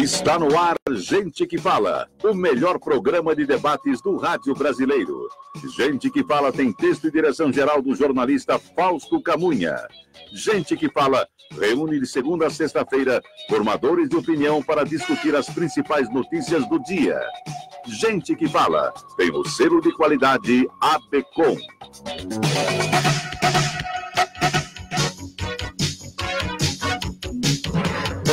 Está no ar Gente que Fala, o melhor programa de debates do rádio brasileiro. Gente que Fala tem texto e direção geral do jornalista Fausto Camunha. Gente que Fala reúne de segunda a sexta-feira formadores de opinião para discutir as principais notícias do dia. Gente que Fala tem o selo de qualidade ABCOM.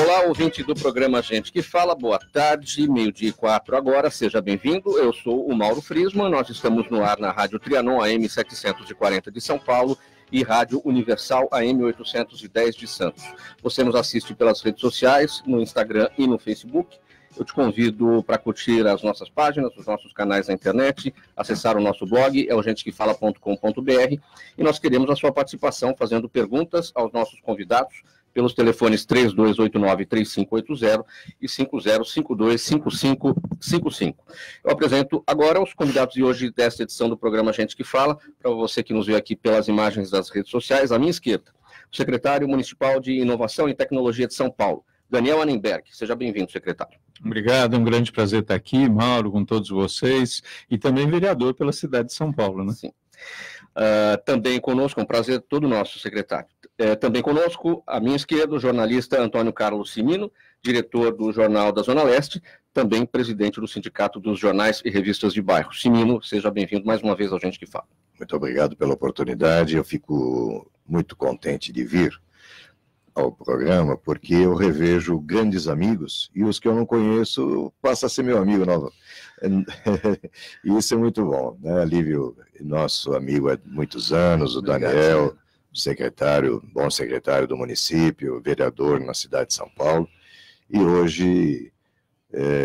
Olá, ouvinte do programa Gente que Fala, boa tarde, 12:04 agora, seja bem-vindo, eu sou o Mauro Friesman, nós estamos no ar na Rádio Trianon AM 740 de São Paulo e Rádio Universal AM 810 de Santos. Você nos assiste pelas redes sociais, no Instagram e no Facebook. Eu te convido para curtir as nossas páginas, os nossos canais na internet, acessar o nosso blog, é o gentequefala.com.br, e nós queremos a sua participação fazendo perguntas aos nossos convidados pelos telefones 3289-3580 e 5052-5555. Eu apresento agora os convidados de hoje desta edição do programa Gente que Fala, para você que nos vê aqui pelas imagens das redes sociais, à minha esquerda, o secretário municipal de Inovação e Tecnologia de São Paulo, Daniel Annemberg. Seja bem-vindo, secretário. Obrigado, é um grande prazer estar aqui, Mauro, com todos vocês, e também vereador pela cidade de São Paulo, né? Sim. Também conosco, é um prazer todo nosso, secretário. Também conosco, à minha esquerda, o jornalista Antônio Carlos Cimino, diretor do Jornal da Zona Leste, também presidente do Sindicato dos Jornais e Revistas de Bairro. Cimino, seja bem-vindo mais uma vez ao Gente que Fala. Muito obrigado pela oportunidade, eu fico muito contente de vir ao programa, porque eu revejo grandes amigos, e os que eu não conheço passam a ser meu amigo novo. E isso é muito bom, né? Lívio, nosso amigo há muitos anos, o Daniel, bom secretário do município, vereador na cidade de São Paulo, e hoje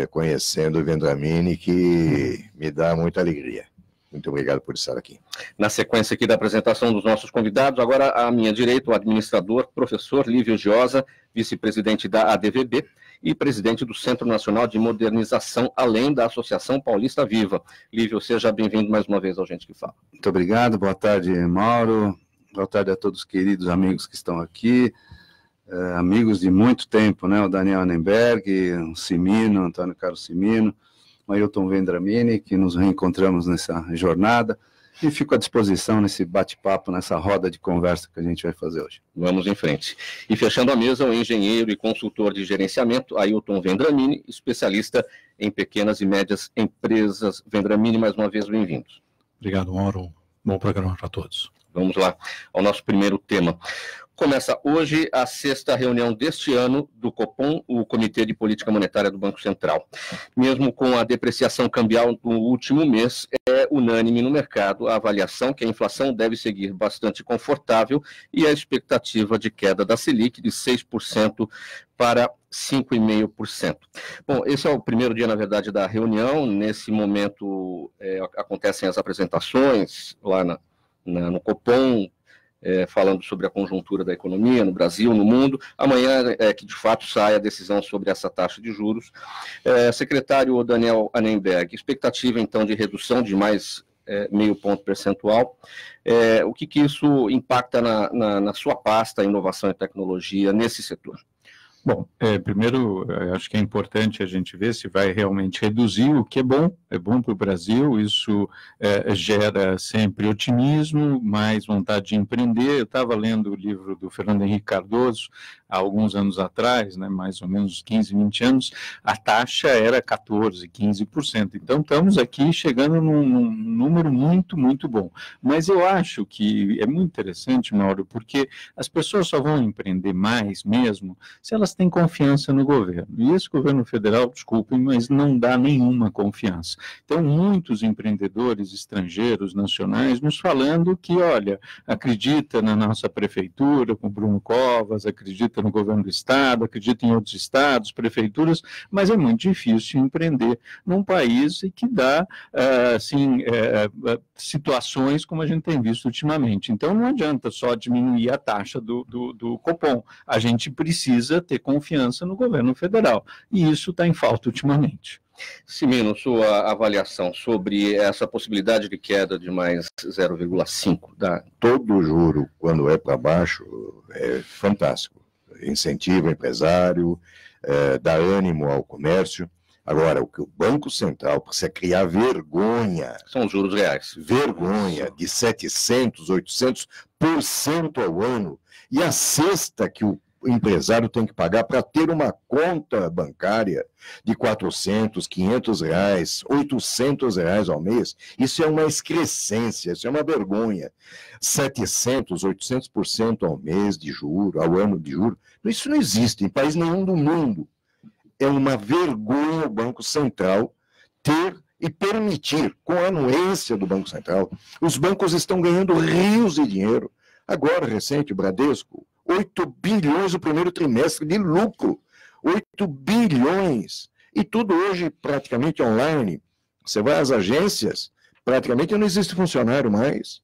conhecendo o Vendramini, que me dá muita alegria. Muito obrigado por estar aqui. Na sequência aqui da apresentação dos nossos convidados, agora à minha direita, o administrador, professor Lívio Giosa, vice-presidente da ADVB e presidente do Centro Nacional de Modernização, além da Associação Paulista Viva. Lívio, seja bem-vindo mais uma vez ao Gente que Fala. Muito obrigado, boa tarde, Mauro, boa tarde a todos os queridos amigos que estão aqui, amigos de muito tempo, né, o Daniel Annemberg, o Cimino, Antônio Carlos Cimino, o Ailton Vendramini, que nos reencontramos nessa jornada, e fico à disposição nesse bate-papo, nessa roda de conversa que a gente vai fazer hoje. Vamos em frente. E fechando a mesa, o engenheiro e consultor de gerenciamento, Ailton Vendramini, especialista em pequenas e médias empresas. Vendramini, mais uma vez, bem-vindos. Obrigado, Mauro. Bom programa para todos. Vamos lá ao nosso primeiro tema. Começa hoje a sexta reunião deste ano do Copom, o Comitê de Política Monetária do Banco Central. Mesmo com a depreciação cambial no último mês, é unânime no mercado a avaliação que a inflação deve seguir bastante confortável e a expectativa de queda da Selic de 6% para 5,5%. Bom, esse é o primeiro dia, na verdade, da reunião. Nesse momento acontecem as apresentações lá no Copom, falando sobre a conjuntura da economia no Brasil, no mundo. Amanhã é que de fato sai a decisão sobre essa taxa de juros. Secretário Daniel Annemberg, expectativa então de redução de mais meio ponto percentual. O que isso impacta na sua pasta, inovação e tecnologia, nesse setor? Bom, primeiro, acho que é importante a gente ver se vai realmente reduzir, o que é bom para o Brasil, isso gera sempre otimismo, mais vontade de empreender. Eu estava lendo o livro do Fernando Henrique Cardoso, há alguns anos atrás, né, mais ou menos 15, 20 anos, a taxa era 14%, 15%, então estamos aqui chegando num número muito, muito bom. Mas eu acho que é muito interessante, Mauro, porque as pessoas só vão empreender mais mesmo se elas têm confiança no governo. E esse governo federal, desculpem, mas não dá nenhuma confiança. Então, muitos empreendedores estrangeiros, nacionais, nos falando que, olha, acredita na nossa prefeitura, com Bruno Covas, acredita no governo do estado, acredita em outros estados, prefeituras, mas é muito difícil empreender num país que dá, situações como a gente tem visto ultimamente. Então, não adianta só diminuir a taxa do Copom. A gente precisa ter confiança no governo federal, e isso está em falta ultimamente. Cimino, sua avaliação sobre essa possibilidade de queda de mais 0,5%? Todo juro, quando é para baixo, é fantástico. incentiva o empresário, dá ânimo ao comércio. Agora, o que o Banco Central precisa criar vergonha. São os juros reais. Vergonha de 700%, 800% ao ano. E a cesta que o empresário tem que pagar para ter uma conta bancária de 400, 500 reais, 800 reais ao mês, isso é uma excrescência, isso é uma vergonha. 700, 800% ao mês de juro, ao ano de juro, isso não existe em país nenhum do mundo. É uma vergonha o Banco Central ter e permitir, com a anuência do Banco Central, os bancos estão ganhando rios de dinheiro. Agora, recente, o Bradesco, 8 bilhões no primeiro trimestre de lucro. 8 bilhões. E tudo hoje praticamente online. Você vai às agências, praticamente não existe funcionário mais.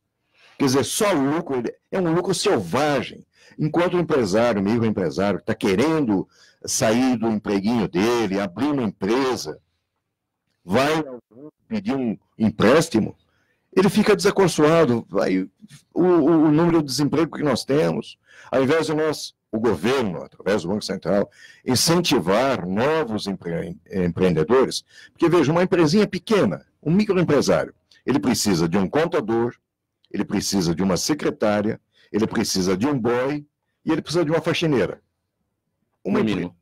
Quer dizer, só lucro, é um lucro selvagem. Enquanto o empresário, o microempresário, está querendo sair do empreguinho dele, abrir uma empresa, vai pedir um empréstimo, ele fica desacorçoado. O número de desemprego que nós temos, ao invés de o governo, através do Banco Central, incentivar novos empreendedores, porque veja, uma empresinha pequena, um microempresário, ele precisa de um contador, ele precisa de uma secretária, ele precisa de um boy e ele precisa de uma faxineira. O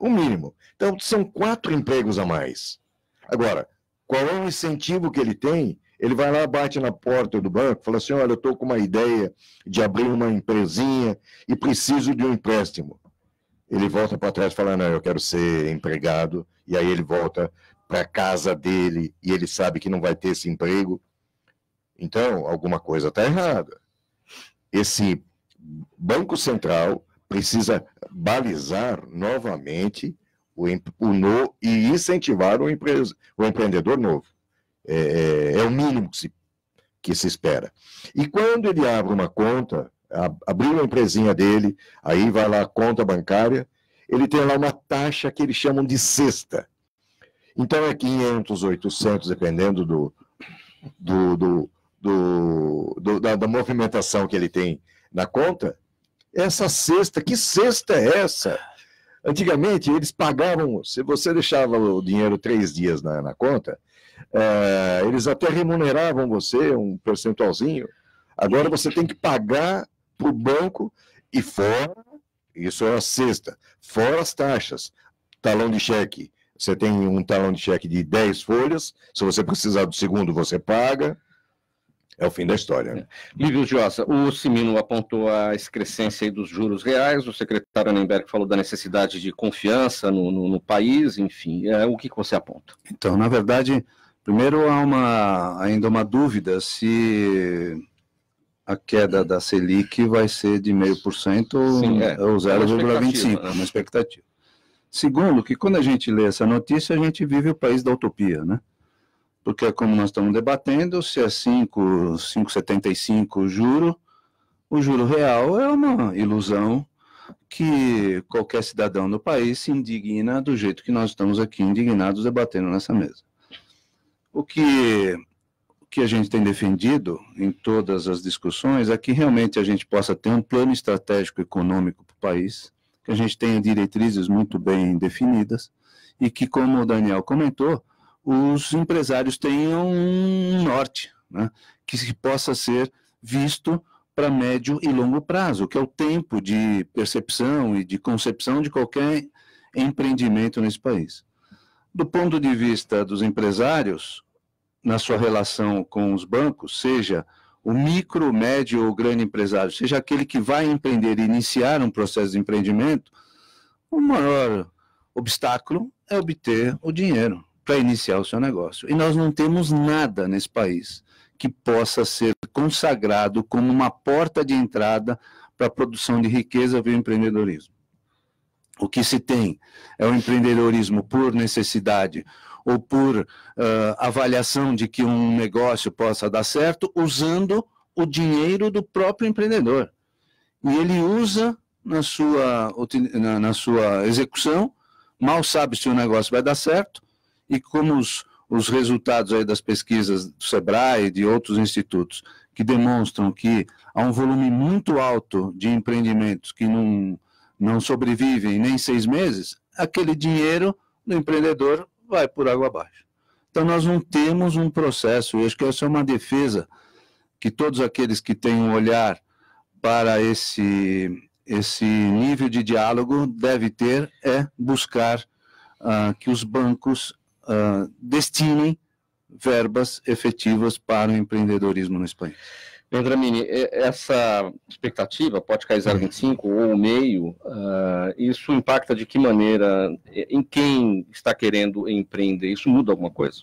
mínimo. Então, são 4 empregos a mais. Agora, qual é o incentivo que ele tem? Ele vai lá, bate na porta do banco, fala assim, olha, eu estou com uma ideia de abrir uma empresinha e preciso de um empréstimo. Ele volta para trás e fala, não, eu quero ser empregado, e aí ele volta para a casa dele e ele sabe que não vai ter esse emprego. Então, alguma coisa está errada. Esse Banco Central precisa balizar novamente e incentivar o empreendedor novo. É o mínimo que se espera. E quando ele abre uma conta, abrir uma empresinha dele, aí vai lá a conta bancária, ele tem lá uma taxa que eles chamam de cesta. Então é 500, 800, dependendo da movimentação que ele tem na conta. Essa cesta, que cesta é essa? Antigamente, eles pagavam, se você deixava o dinheiro 3 dias na conta, eles até remuneravam você um percentualzinho. Agora você tem que pagar para o banco e fora, isso é a cesta, fora as taxas, talão de cheque. Você tem um talão de cheque de 10 folhas, se você precisar do segundo, você paga. É o fim da história. Né? Lívio Giosa, o Cimino apontou a excrescência dos juros reais, o secretário Annemberg falou da necessidade de confiança no país, enfim, o que você aponta? Então, na verdade, primeiro há ainda uma dúvida se a queda da Selic vai ser de 0,5% ou 0,25%, é uma expectativa. Segundo, que quando a gente lê essa notícia, a gente vive o país da utopia, né? Porque, como nós estamos debatendo, se é 5,75 o juro real é uma ilusão que qualquer cidadão do país se indigna do jeito que nós estamos aqui indignados debatendo nessa mesa. O que a gente tem defendido em todas as discussões é que realmente a gente possa ter um plano estratégico econômico para o país, que a gente tenha diretrizes muito bem definidas e que, como o Daniel comentou, os empresários tenham um norte, né, que possa ser visto para médio e longo prazo, que é o tempo de percepção e de concepção de qualquer empreendimento nesse país. Do ponto de vista dos empresários, na sua relação com os bancos, seja o micro, médio ou grande empresário, seja aquele que vai empreender e iniciar um processo de empreendimento, o maior obstáculo é obter o dinheiro para iniciar o seu negócio. E nós não temos nada nesse país que possa ser consagrado como uma porta de entrada para a produção de riqueza via empreendedorismo. O que se tem é o empreendedorismo por necessidade ou por avaliação de que um negócio possa dar certo, usando o dinheiro do próprio empreendedor. E ele usa na sua execução, mal sabe se o negócio vai dar certo, e como os resultados aí das pesquisas do Sebrae e de outros institutos que demonstram que há um volume muito alto de empreendimentos que não não sobrevivem nem 6 meses, aquele dinheiro do empreendedor vai por água abaixo. Então, nós não temos um processo, eu acho que essa é uma defesa que todos aqueles que têm um olhar para esse nível de diálogo deve ter, é buscar que os bancos destinem verbas efetivas para o empreendedorismo no país. Dramini, essa expectativa pode cair 0,25 ou meio, isso impacta de que maneira em quem está querendo empreender? Isso muda alguma coisa?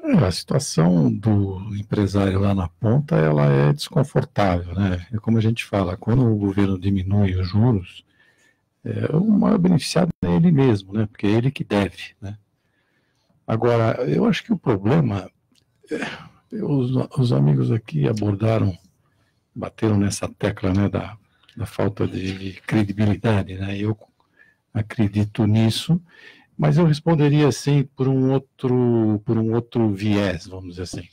A situação do empresário lá na ponta, ela é desconfortável, né? É como a gente fala, quando o governo diminui os juros, o maior beneficiado é ele mesmo, né? Porque é ele que deve, né? Agora, eu acho que o problema, os amigos aqui bateram nessa tecla, né, da falta de credibilidade, né? Eu acredito nisso, mas eu responderia assim por um outro viés, vamos dizer assim.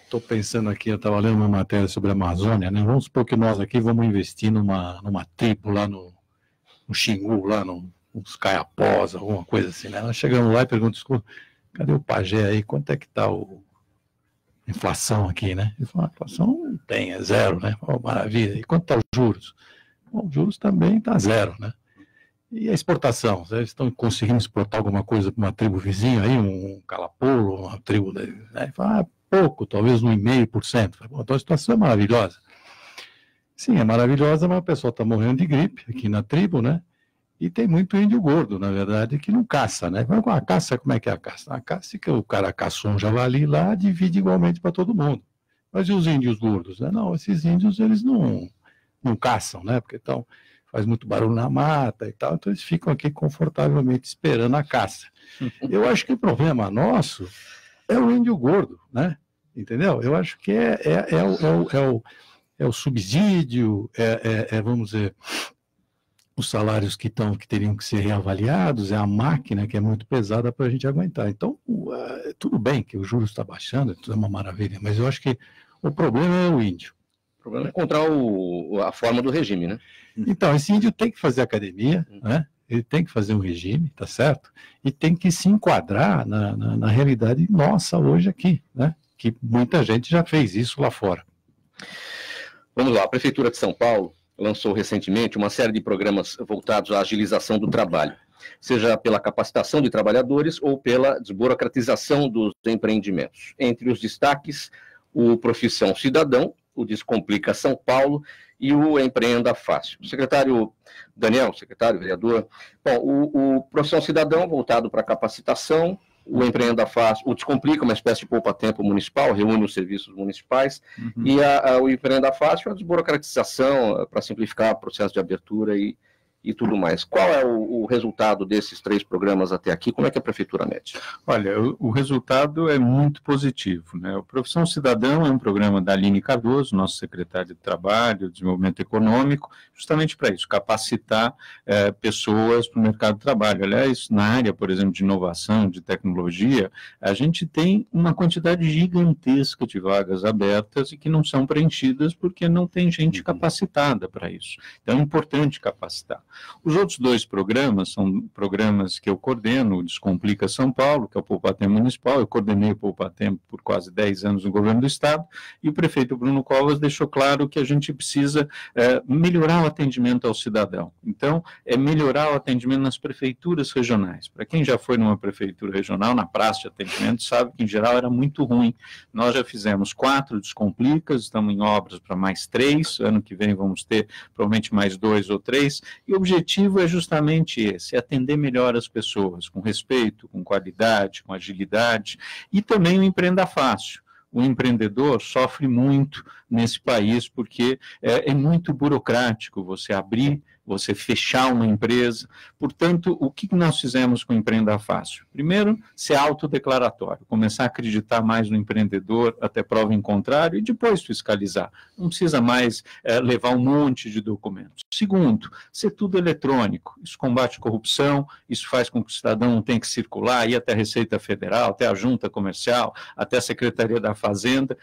Estou pensando aqui, eu estava lendo uma matéria sobre a Amazônia, né? Vamos supor que nós aqui vamos investir numa tribo lá no Xingu, lá nos Caiapós, alguma coisa assim, né? Nós chegamos lá e perguntamos, cadê o pajé aí? Quanto é que está a inflação aqui, né? Ele falou, a inflação não tem, é zero, né? Oh, maravilha. E quanto está os juros? Bom, os juros também está zero, né? E a exportação? Vocês estão conseguindo exportar alguma coisa para uma tribo vizinha aí, um calapolo, uma tribo, né? Ele fala, pouco, talvez 1,5%. Então a situação é maravilhosa. Sim, é maravilhosa, mas o pessoal está morrendo de gripe aqui na tribo, né? E tem muito índio gordo, na verdade, que não caça, né? Mas a caça, como é que é a caça? A caça é que o cara caçou um javali lá, divide igualmente para todo mundo. Mas e os índios gordos? Né? Não, esses índios, eles não caçam, né? Porque então faz muito barulho na mata e tal, então eles ficam aqui confortavelmente esperando a caça. Eu acho que o problema nosso é o índio gordo, né? Entendeu? Eu acho que é o subsídio, vamos dizer, os salários que teriam que ser reavaliados, é a máquina que é muito pesada para a gente aguentar. Então, tudo bem que o juros está baixando, tudo é uma maravilha, mas eu acho que o problema é o índio. O problema é encontrar a forma do regime, né? Então, esse índio tem que fazer academia, né? Ele tem que fazer um regime, tá certo? E tem que se enquadrar na realidade nossa hoje aqui, né? Que muita gente já fez isso lá fora. Vamos lá, a Prefeitura de São Paulo lançou recentemente uma série de programas voltados à agilização do trabalho, seja pela capacitação de trabalhadores ou pela desburocratização dos empreendimentos. Entre os destaques, o Profissão Cidadão, o Descomplica São Paulo e o Empreenda Fácil. Secretário Daniel, secretário, vereador, bom, o Profissão Cidadão voltado para capacitação, o Empreenda Fácil, o Descomplica, uma espécie de poupa-tempo municipal, reúne os serviços municipais, e o Empreenda Fácil, a desburocratização para simplificar o processo de abertura e tudo mais. Qual é o resultado desses 3 programas até aqui? Como é que a Prefeitura mede? Olha, o resultado é muito positivo, né? O Profissão Cidadão é um programa da Aline Cardoso, nosso secretário de Trabalho, Desenvolvimento Econômico, justamente para isso, capacitar pessoas para o mercado de trabalho. Aliás, na área, por exemplo, de inovação, de tecnologia, a gente tem uma quantidade gigantesca de vagas abertas e que não são preenchidas porque não tem gente capacitada para isso. Então, é importante capacitar. Os outros 2 programas são programas que eu coordeno, o Descomplica São Paulo, que é o Poupa-Tempo Municipal, eu coordenei o Poupa-Tempo por quase 10 anos no governo do Estado, e o prefeito Bruno Covas deixou claro que a gente precisa melhorar o atendimento ao cidadão. Então, melhorar o atendimento nas prefeituras regionais. Para quem já foi numa prefeitura regional, na praça de atendimento, sabe que em geral era muito ruim. Nós já fizemos 4 Descomplicas, estamos em obras para mais 3, ano que vem vamos ter provavelmente mais 2 ou 3, e o objetivo é justamente esse, atender melhor as pessoas, com respeito, com qualidade, com agilidade, e também o Empreenda Fácil. O empreendedor sofre muito nesse país porque é muito burocrático você abrir, você fechar uma empresa. Portanto, o que nós fizemos com o Empreenda Fácil? Primeiro, ser autodeclaratório, começar a acreditar mais no empreendedor até prova em contrário e depois fiscalizar. Não precisa mais levar um monte de documentos. Segundo, ser tudo eletrônico. Isso combate a corrupção, isso faz com que o cidadão não tenha que circular, ir até a Receita Federal, até a Junta Comercial, até a Secretaria da Fazenda.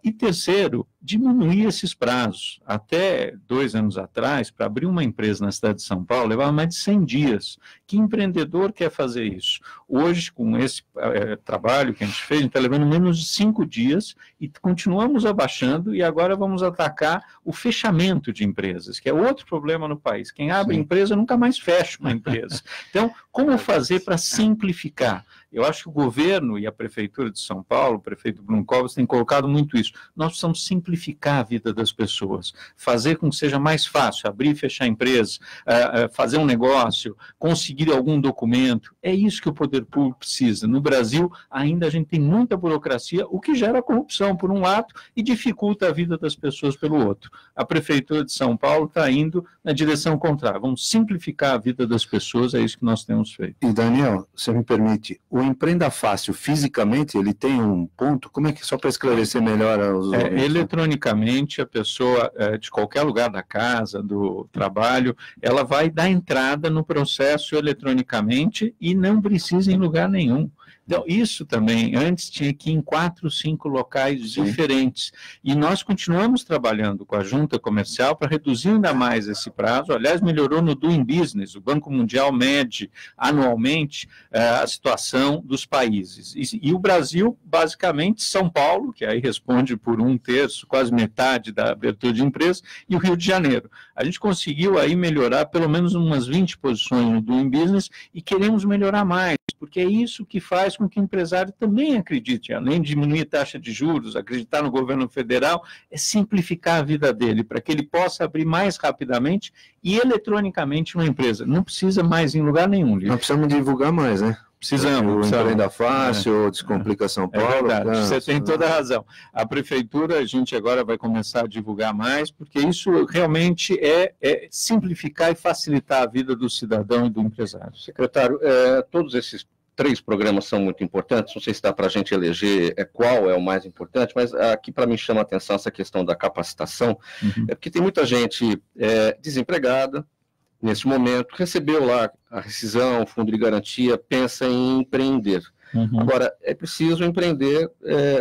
E terceiro, diminuir esses prazos. Até 2 anos atrás, para abrir uma empresa na cidade de São Paulo, levava mais de 100 dias. Que empreendedor quer fazer isso? Hoje, com esse trabalho que a gente fez, a gente está levando menos de 5 dias e continuamos abaixando, e agora vamos atacar o fechamento de empresas, que é outro problema no país. Quem abre empresa nunca mais fecha uma empresa. Então, como fazer para simplificar? Eu acho que o governo e a Prefeitura de São Paulo, o prefeito Bruno Covas, têm colocado muito isso. Nós precisamos simplificar a vida das pessoas, fazer com que seja mais fácil abrir e fechar a empresa, fazer um negócio, conseguir algum documento. É isso que o poder público precisa. No Brasil, ainda a gente tem muita burocracia, o que gera corrupção, por um lado, e dificulta a vida das pessoas pelo outro. A Prefeitura de São Paulo está indo na direção contrária. Vamos simplificar a vida das pessoas, é isso que nós temos feito. E, Daniel, se me permite, o Empreenda Fácil, fisicamente, ele tem um ponto? Como é que, só para esclarecer melhor os ouvintes? Eletronicamente, a pessoa, de qualquer lugar da casa, do trabalho, ela vai dar entrada no processo eletronicamente e não precisa ir em lugar nenhum. Então, isso também, antes tinha que ir em 4, 5 locais diferentes. E nós continuamos trabalhando com a junta comercial para reduzir ainda mais esse prazo. Aliás, melhorou no Doing Business. O Banco Mundial mede anualmente a situação dos países. E o Brasil, basicamente, São Paulo, que aí responde por 1/3, quase metade da abertura de empresas, e o Rio de Janeiro. A gente conseguiu aí melhorar pelo menos umas 20 posições no Doing Business e queremos melhorar mais, porque é isso que faz com que o empresário também acredite, além de diminuir a taxa de juros, acreditar no governo federal, é simplificar a vida dele, para que ele possa abrir mais rapidamente e eletronicamente uma empresa. Não precisa mais ir em lugar nenhum, Lívia. Nós precisamos divulgar mais, né? Precisamos. Empreenda Fácil, Descomplica São Paulo. É verdade, você tem toda a razão. A Prefeitura, a gente agora vai começar a divulgar mais, porque isso realmente é simplificar e facilitar a vida do cidadão e do empresário. Secretário, todos esses 3 programas são muito importantes, não sei se dá para a gente eleger qual é o mais importante, mas aqui para mim chama a atenção essa questão da capacitação, porque tem muita gente desempregada nesse momento, recebeu lá a rescisão, o fundo de garantia, pensa em empreender. Agora, é preciso empreender,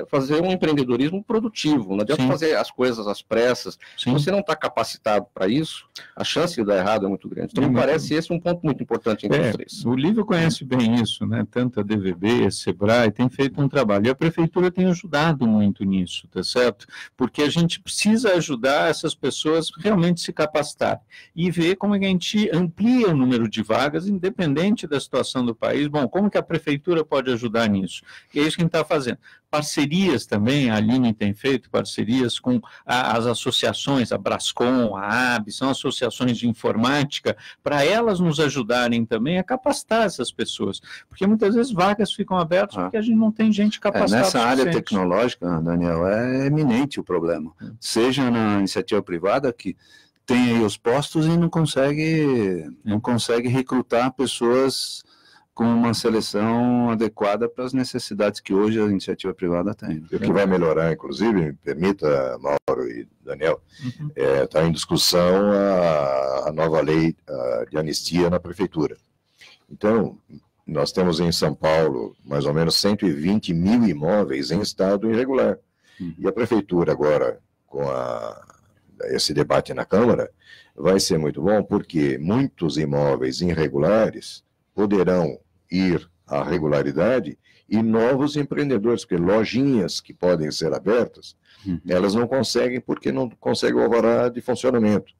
fazer um empreendedorismo produtivo, não adianta fazer as coisas às pressas. Se você não está capacitado para isso, a chance de dar errado é muito grande. Então, me parece esse um ponto muito importante entre os 3. O Lívia conhece bem isso, né? Tanto a DVB, a Sebrae, tem feito um trabalho, e a Prefeitura tem ajudado muito nisso, tá certo? Porque a gente precisa ajudar essas pessoas realmente se capacitarem e ver como a gente amplia o número de vagas, independente da situação do país. Bom, como que a Prefeitura pode ajudar nisso? E é isso que a gente está fazendo. Parcerias também, a Aline tem feito parcerias com as associações, a Brascom, a AB, são associações de informática, para elas nos ajudarem também a capacitar essas pessoas, porque muitas vezes vagas ficam abertas porque a gente não tem gente capacitada. Nessa área tecnológica, Daniel, é eminente o problema, seja na iniciativa privada, que tem aí os postos e não consegue recrutar pessoas com uma seleção adequada para as necessidades que hoje a iniciativa privada tem. O que vai melhorar, inclusive, me permita, Mauro e Daniel, está em discussão a nova lei de anistia na Prefeitura. Então, nós temos em São Paulo mais ou menos 120 mil imóveis em estado irregular. E a Prefeitura agora, com esse debate na Câmara, vai ser muito bom, porque muitos imóveis irregulares poderão ir à regularidade e novos empreendedores, porque lojinhas que podem ser abertas, elas não conseguem porque não conseguem o alvará de funcionamento.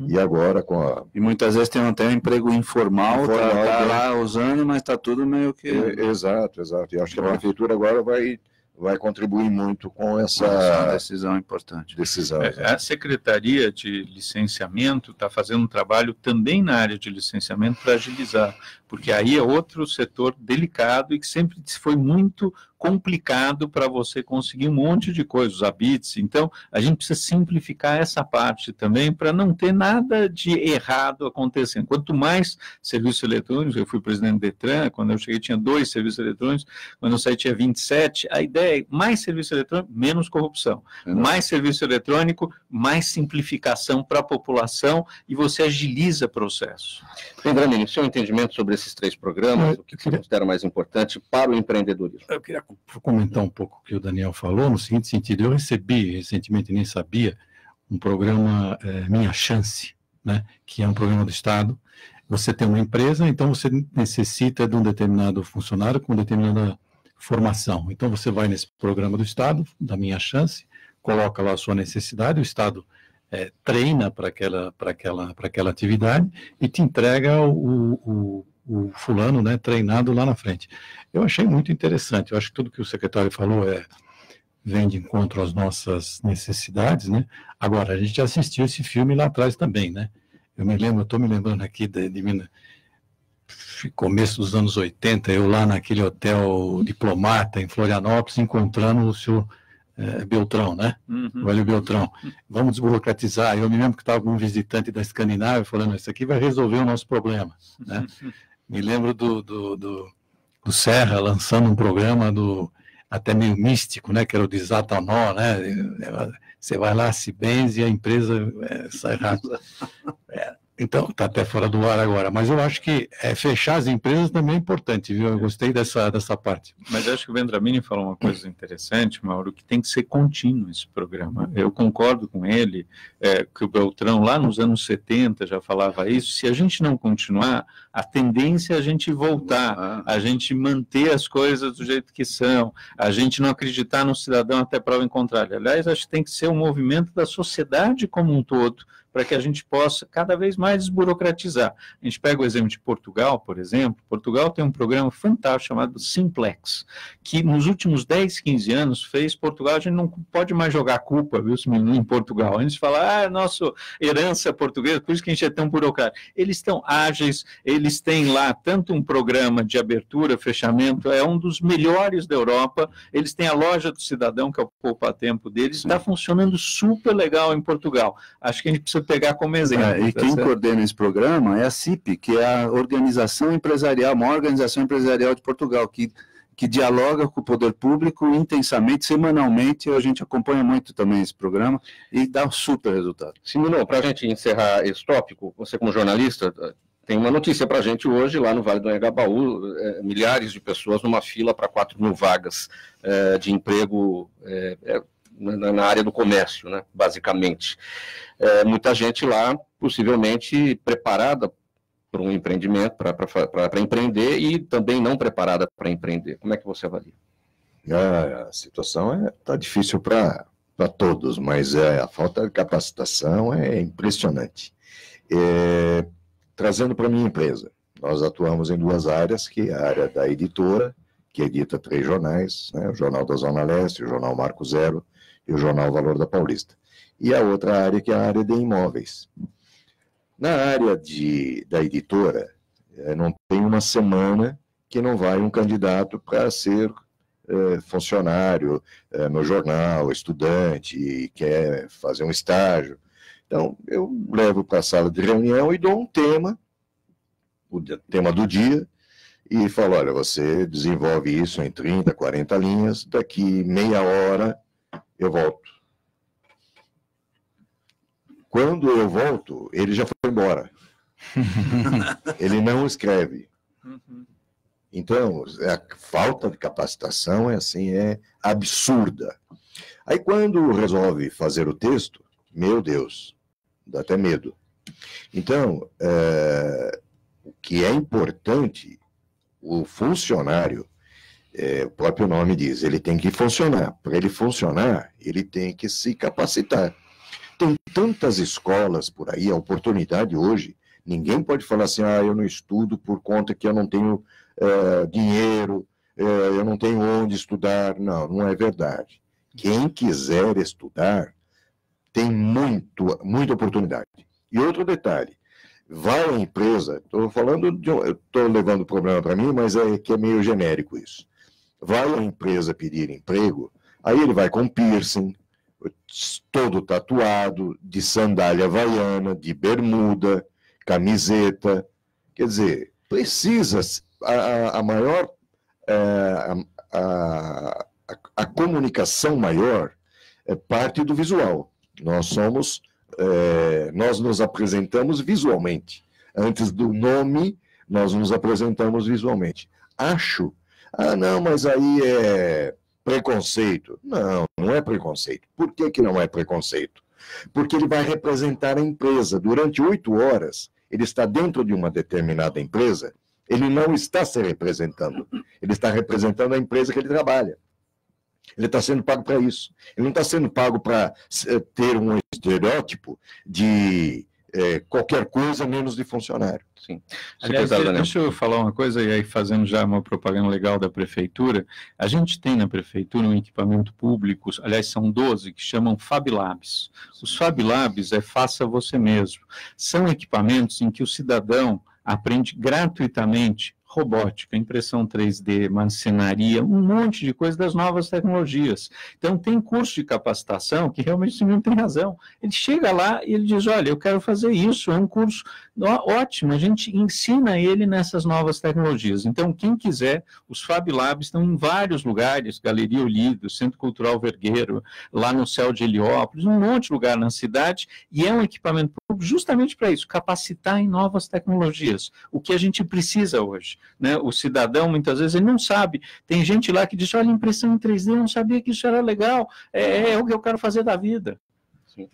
E agora E muitas vezes tem até um emprego informal, tá lá usando, mas está tudo meio que... Exato. E acho que a Prefeitura agora vai contribuir muito com essa decisão importante. A Secretaria de Licenciamento está fazendo um trabalho também na área de licenciamento para agilizar, porque aí é outro setor delicado e que sempre foi muito complicado para você conseguir um monte de coisas, os habites. Então, a gente precisa simplificar essa parte também para não ter nada de errado acontecendo. Quanto mais serviços eletrônicos, eu fui presidente do Detran, quando eu cheguei tinha 2 serviços eletrônicos, quando eu saí tinha 27, a ideia é mais serviço eletrônico, menos corrupção. Mais serviço eletrônico, mais simplificação para a população e você agiliza o processo. Vendramini, seu entendimento sobre esses 3 programas, o que você considera mais importante para o empreendedorismo? Eu queria vou comentar um pouco o que o Daniel falou, no seguinte sentido: eu recebi recentemente, nem sabia, um programa Minha Chance, né, que é um programa do Estado. Você tem uma empresa, então você necessita de um determinado funcionário com determinada formação. Então você vai nesse programa do Estado, da Minha Chance, coloca lá a sua necessidade, o Estado treina para aquela atividade e te entrega o fulano, né, treinado lá na frente. Eu achei muito interessante. Eu acho que tudo que o secretário falou vem de encontro às nossas necessidades, né? Agora, a gente assistiu esse filme lá atrás também, né? Eu estou me lembrando aqui de começo dos anos 80, eu lá naquele hotel Diplomata, em Florianópolis, encontrando o senhor Beltrão, né? O velho Beltrão. Vamos desburocratizar. Eu me lembro que estava com um visitante da Escandinávia falando: isso aqui vai resolver o nosso problema, né? Me lembro do Serra lançando um programa até meio místico, né? Que era o Desata a Nó, né? Você vai lá, se benze e a empresa sai rápido. Então, está até fora do ar agora, mas eu acho que fechar as empresas também é importante, viu? Eu gostei dessa parte. Mas eu acho que o Vendramini falou uma coisa interessante, Mauro, que tem que ser contínuo esse programa. Eu concordo com ele, que o Beltrão, lá nos anos 70, já falava isso. Se a gente não continuar, a tendência é a gente voltar, a gente manter as coisas do jeito que são, a gente não acreditar no cidadão até prova em contrário. Aliás, acho que tem que ser um movimento da sociedade como um todo, para que a gente possa cada vez mais desburocratizar. A gente pega o exemplo de Portugal, por exemplo. Portugal tem um programa fantástico chamado Simplex, que nos últimos 10, 15 anos fez Portugal, a gente não pode mais jogar a culpa, viu, em Portugal. A gente fala, nossa herança portuguesa, por isso que a gente é tão burocrático. Eles estão ágeis, eles têm lá tanto um programa de abertura, fechamento, é um dos melhores da Europa, eles têm a loja do cidadão, que é o poupa-tempo deles, está funcionando super legal em Portugal. Acho que a gente precisa pegar como exemplo. E quem coordena esse programa é a CIP, que é a organização empresarial, a maior organização empresarial de Portugal, que dialoga com o poder público intensamente, semanalmente. A gente acompanha muito também esse programa e dá um super resultado. Simão, para a gente encerrar esse tópico, você como jornalista tem uma notícia para a gente hoje, lá no Vale do Anhangabaú, milhares de pessoas numa fila para 4.000 vagas de emprego na área do comércio, né, basicamente. Muita gente lá, possivelmente preparada para um empreendimento, para empreender, e também não preparada para empreender. Como é que você avalia? A situação está difícil para todos, mas a falta de capacitação é impressionante. Trazendo para a minha empresa, nós atuamos em duas áreas, que é a área da editora, que edita 3 jornais, né, o Jornal da Zona Leste, o Jornal Marco Zero e o Jornal Valor da Paulista. E a outra área, que é a área de imóveis. Na área da editora, não tem uma semana que não vai um candidato para ser funcionário no jornal, estudante, e quer fazer um estágio. Então, eu levo para a sala de reunião e dou um tema, o tema do dia, e falo: olha, você desenvolve isso em 30, 40 linhas, daqui meia hora eu volto. Quando eu volto, ele já foi embora. Ele não escreve. Então, a falta de capacitação é absurda. Aí, quando resolve fazer o texto, meu Deus, dá até medo. Então, o que é importante, o funcionário, o próprio nome diz, ele tem que funcionar. Para ele funcionar, ele tem que se capacitar. Tem tantas escolas por aí, a oportunidade hoje, ninguém pode falar assim: eu não estudo por conta que eu não tenho dinheiro, eu não tenho onde estudar. Não, não é verdade. Quem quiser estudar, tem muita oportunidade. E outro detalhe, vai à empresa, estou levando o problema para mim, mas que é meio genérico isso. Vai à empresa pedir emprego, aí ele vai com piercing, todo tatuado, de sandália havaiana, de bermuda, camiseta. Quer dizer, precisa a comunicação maior é parte do visual. Nós nos apresentamos visualmente. Antes do nome, nós nos apresentamos visualmente. Acho, Ah, não, mas aí é preconceito. Não, não é preconceito. Por que que não é preconceito? Porque ele vai representar a empresa. Durante 8 horas, ele está dentro de uma determinada empresa, ele não está se representando. Ele está representando a empresa que ele trabalha. Ele está sendo pago para isso. Ele não está sendo pago para ter um estereótipo de qualquer coisa menos de funcionário. Sim. Aliás, deixa eu falar uma coisa, e aí fazendo já uma propaganda legal da Prefeitura. A gente tem na Prefeitura um equipamento público, aliás, são 12, que chamam Fab Labs. Os Fab Labs faça você mesmo. São equipamentos em que o cidadão aprende gratuitamente robótica, impressão 3D, marcenaria, um monte de coisa das novas tecnologias. Então, tem curso de capacitação que realmente não tem razão. Ele chega lá e ele diz, olha, eu quero fazer isso, é um curso ótimo, a gente ensina ele nessas novas tecnologias. Então, quem quiser, os Fab Labs estão em vários lugares, Galeria Olido, Centro Cultural Vergueiro, lá no Céu de Heliópolis, um monte de lugar na cidade, e é um equipamento público justamente para isso, capacitar em novas tecnologias, o que a gente precisa hoje. Né? O cidadão, muitas vezes, ele não sabe. Tem gente lá que diz, olha, impressão em 3D, eu não sabia que isso era legal, é o que eu quero fazer da vida. Sim.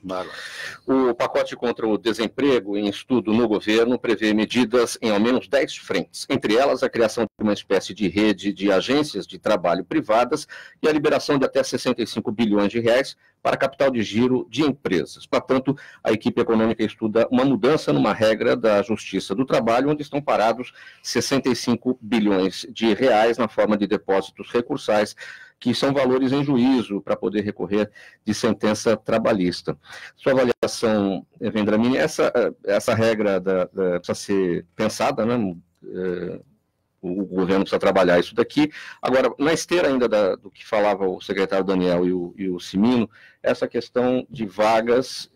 O pacote contra o desemprego em estudo no governo prevê medidas em ao menos 10 frentes, entre elas a criação de uma espécie de rede de agências de trabalho privadas e a liberação de até 65 bilhões de reais para capital de giro de empresas. Portanto, a equipe econômica estuda uma mudança numa regra da Justiça do Trabalho, onde estão parados 65 bilhões de reais na forma de depósitos recursais, que são valores em juízo para poder recorrer de sentença trabalhista. Sua avaliação, Vendramini, essa regra precisa ser pensada, né? O governo precisa trabalhar isso daqui. Agora, na esteira ainda do que falava o secretário Daniel e o Cimino, essa questão de vagas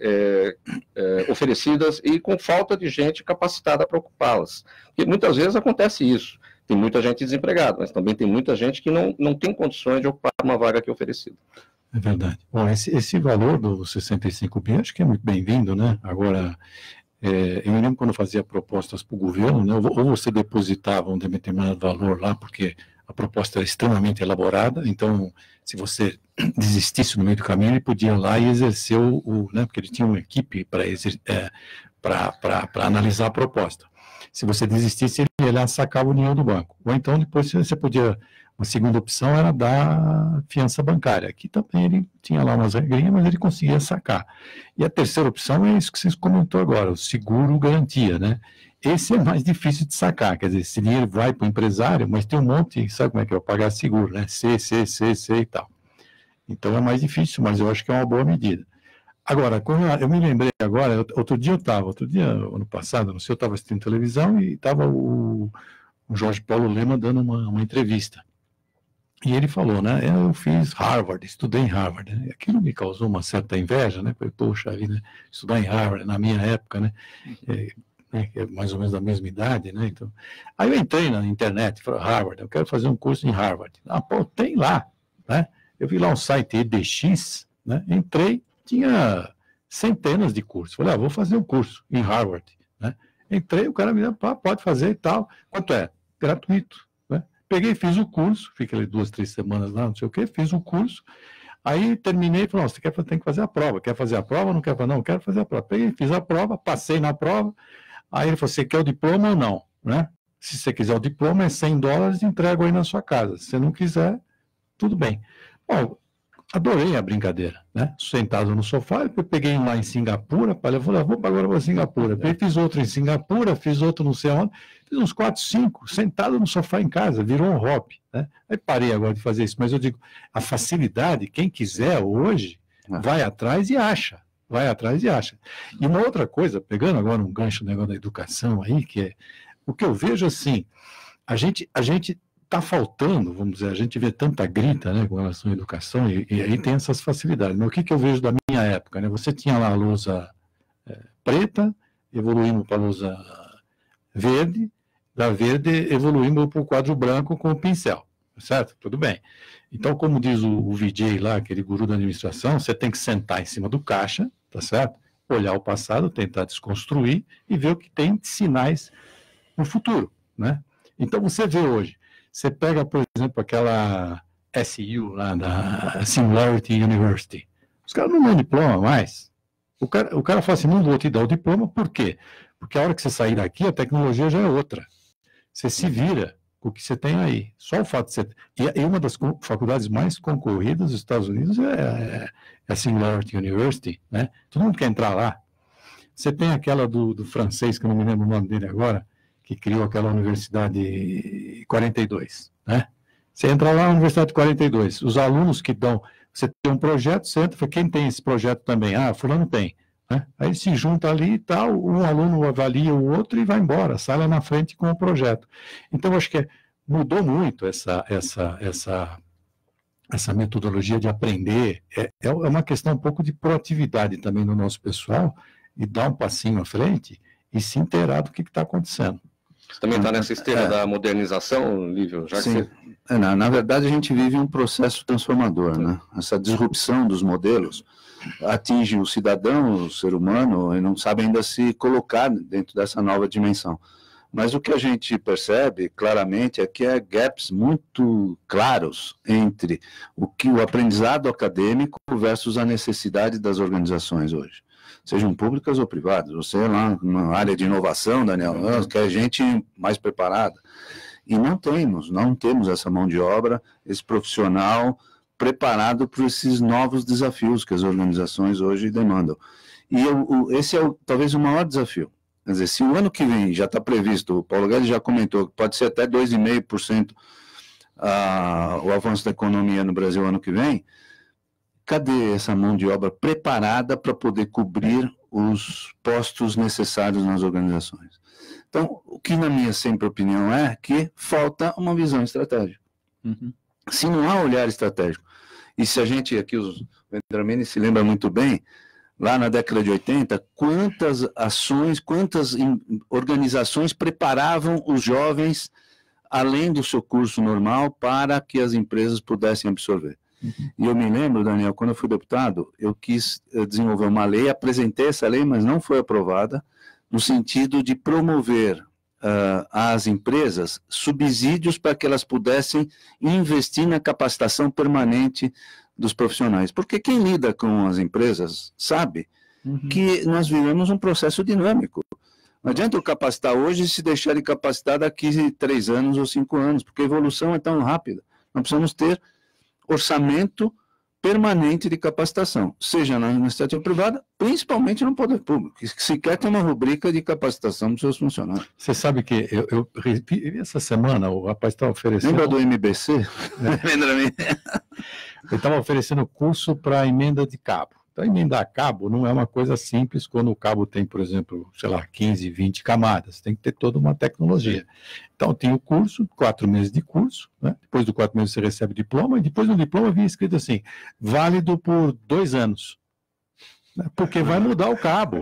oferecidas e com falta de gente capacitada para ocupá-las. Porque muitas vezes acontece isso. Tem muita gente desempregada, mas também tem muita gente que não tem condições de ocupar uma vaga aqui oferecida. É verdade. Bom, esse valor dos 65 bilhões, acho que é muito bem-vindo, né? Agora, eu me lembro quando eu fazia propostas para o governo, né? Ou você depositava um determinado valor lá, porque a proposta era extremamente elaborada, então, se você desistisse no meio do caminho, ele podia ir lá e exercer né? Porque ele tinha uma equipe para analisar a proposta. Se você desistisse, ele ia lá, sacava o dinheiro do banco. Ou então, depois, você podia... Uma segunda opção era dar fiança bancária. Aqui também ele tinha lá umas regrinhas, mas ele conseguia sacar. E a terceira opção é isso que você comentou agora, o seguro garantia, né? Esse é mais difícil de sacar, quer dizer, esse dinheiro vai para o empresário, mas tem um monte, sabe como é que é? Eu pagar seguro, né? C e tal. Então é mais difícil, mas eu acho que é uma boa medida. Agora, eu me lembrei agora, outro dia, ano passado, não sei, eu estava assistindo televisão e estava o Jorge Paulo Lema dando uma entrevista. E ele falou, né, eu fiz Harvard, estudei em Harvard, né? Aquilo me causou uma certa inveja, né, falei, poxa vida, né? Estudar em Harvard, na minha época, né, que é mais ou menos da mesma idade, né, então... Aí eu entrei na internet, falei, Harvard, eu quero fazer um curso em Harvard. Ah, pô, tem lá, né, eu vi lá um site EDX, né, entrei, tinha centenas de cursos, falei, vou fazer um curso em Harvard, né, entrei, o cara me deu, pode fazer e tal, quanto é? Gratuito. Peguei, fiz o curso, fiquei ali 2, 3 semanas lá, não sei o quê, fiz o curso, aí terminei e falei, você tem que fazer a prova, quer fazer a prova ou não quer fazer? Não, quero fazer a prova. Peguei, fiz a prova, passei na prova, aí ele falou, você quer o diploma ou não? Né? Se você quiser o diploma, é $100, entrego aí na sua casa. Se você não quiser, tudo bem. Bom, adorei a brincadeira, né? Sentado no sofá, eu peguei um lá em Singapura, falei, vou agora para Singapura. Fiz outro em Singapura, fiz outro não sei onde, fiz uns 4, 5, sentado no sofá em casa, virou um hobby, né? Aí parei agora de fazer isso, mas eu digo, a facilidade, quem quiser hoje, vai atrás e acha. E uma outra coisa, pegando agora um gancho no negócio da educação aí, que é, o que eu vejo assim, a gente está faltando, vamos dizer, a gente vê tanta grita, né, com relação à educação, e aí tem essas facilidades. Mas o que eu vejo da minha época, né? Você tinha lá a lousa preta, evoluímos para a lousa verde, da verde evoluímos para o quadro branco com o pincel, certo? Tudo bem. Então, como diz o VJ lá, aquele guru da administração, você tem que sentar em cima do caixa, tá certo? Olhar o passado, tentar desconstruir e ver o que tem de sinais no futuro, né? Então, você vê hoje, Você pega, por exemplo, aquela SU lá da Singularity University. Os caras não dão diploma mais. O cara fala assim, não vou te dar o diploma, por quê? Porque a hora que você sair daqui, a tecnologia já é outra. Você se vira com o que você tem aí. Só o fato de você... E uma das faculdades mais concorridas dos Estados Unidos é a Singularity University, né? Todo mundo quer entrar lá. Você tem aquela do francês, que eu não me lembro o nome dele agora, que criou aquela Universidade 42, né? Você entra lá na Universidade 42, os alunos que dão... Você tem um projeto, você entra, quem tem esse projeto também? Ah, fulano tem. Né? Aí se junta ali e tal, um aluno avalia o outro e vai embora, sai lá na frente com o projeto. Então, acho que mudou muito essa metodologia de aprender. É uma questão um pouco de proatividade também no nosso pessoal, e dar um passinho à frente e se inteirar do que está acontecendo. Você também está nessa esteira da modernização, Lívio? Sim. Na verdade, a gente vive um processo transformador, né? Essa disrupção dos modelos atinge o cidadão, o ser humano, e não sabe ainda se colocar dentro dessa nova dimensão. Mas o que a gente percebe claramente é que há gaps muito claros entre o aprendizado acadêmico versus a necessidade das organizações hoje, sejam públicas ou privadas. Você lá na área de inovação, Daniel, quer gente mais preparada. E não temos essa mão de obra, esse profissional preparado para esses novos desafios que as organizações hoje demandam. E esse é talvez o maior desafio. Quer dizer, se o ano que vem já está previsto, o Paulo Guedes já comentou, que pode ser até 2,5% o avanço da economia no Brasil ano que vem, cadê essa mão de obra preparada para poder cobrir os postos necessários nas organizações? Então, o que na minha sempre opinião é que falta uma visão estratégica. Uhum. Se não há olhar estratégico, e se a gente aqui, o Vendramini se lembra muito bem, lá na década de 80, quantas ações, quantas organizações preparavam os jovens, além do seu curso normal, para que as empresas pudessem absorver. E eu me lembro, Daniel, quando eu fui deputado, eu quis desenvolver uma lei, apresentei essa lei, mas não foi aprovada, no sentido de promover às empresas subsídios para que elas pudessem investir na capacitação permanente dos profissionais. Porque quem lida com as empresas sabe que nós vivemos um processo dinâmico. Não adianta eu capacitar hoje e se deixar de capacitar daqui 3 anos ou 5 anos, porque a evolução é tão rápida. Nós precisamos ter orçamento permanente de capacitação, seja na iniciativa privada, principalmente no poder público, que sequer tem uma rubrica de capacitação dos seus funcionários. Você sabe que eu essa semana o rapaz estava oferecendo... Lembra do MBC? Ele estava oferecendo curso para emenda de cabo. Então, emendar cabo não é uma coisa simples quando o cabo tem, por exemplo, sei lá, 15, 20 camadas. Tem que ter toda uma tecnologia. Então, tem o curso, 4 meses de curso, né? Depois do 4 meses você recebe diploma, e depois do diploma vinha escrito assim, válido por 2 anos. Porque vai mudar o cabo.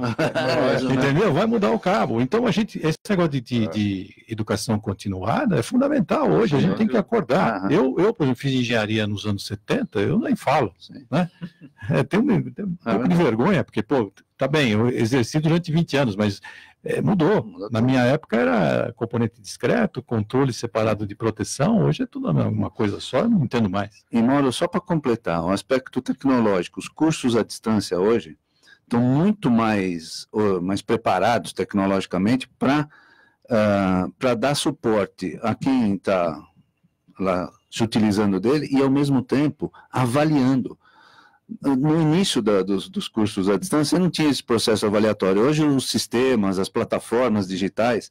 Entendeu? Vai mudar o cabo. Então, esse negócio de educação continuada é fundamental hoje. A gente tem que acordar. Eu, por exemplo, fiz engenharia nos anos 70, eu nem falo. Né? Tenho um pouco de vergonha, porque, tá bem, eu exerci durante 20 anos, mas mudou. Na minha época era componente discreto, controle separado de proteção, hoje é tudo uma coisa só, eu não entendo mais. E, Mauro, só para completar, o aspecto tecnológico, os cursos à distância hoje estão muito mais preparados tecnologicamente para dar suporte a quem está lá se utilizando dele e, ao mesmo tempo, avaliando. No início dos cursos à distância, não tinha esse processo avaliatório. Hoje, os sistemas, as plataformas digitais,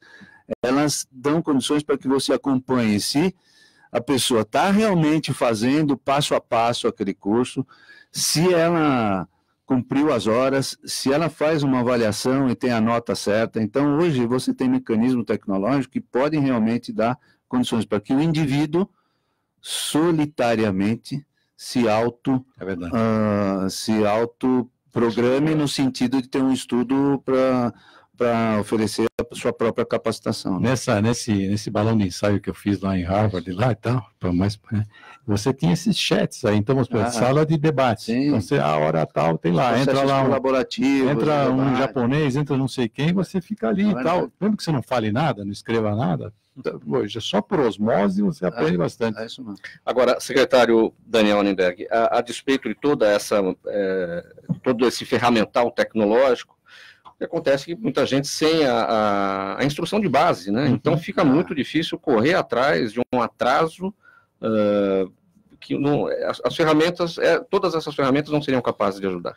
elas dão condições para que você acompanhe se a pessoa está realmente fazendo passo a passo aquele curso, se ela cumpriu as horas, se ela faz uma avaliação e tem a nota certa. Então, hoje, você tem mecanismos tecnológicos que podem realmente dar condições para que o indivíduo, solitariamente, se autoprograme no sentido de ter um estudo para oferecer sua própria capacitação. Né? Nesse balão de ensaio que eu fiz lá em Harvard, lá e tal, você tinha esses chats aí, então, sala de debate. Sim. Então, você, a hora tal, tem lá, entra lá entra um japonês, entra não sei quem, você fica ali e tal. Mesmo que você não fale nada, não escreva nada, hoje, só por osmose você aprende bastante. Isso mesmo. Agora, secretário Daniel Annemberg, a despeito de todo esse ferramental tecnológico, o que acontece é que muita gente sem a instrução de base, né? Então fica muito difícil correr atrás de um atraso que não, as ferramentas, todas essas ferramentas não seriam capazes de ajudar.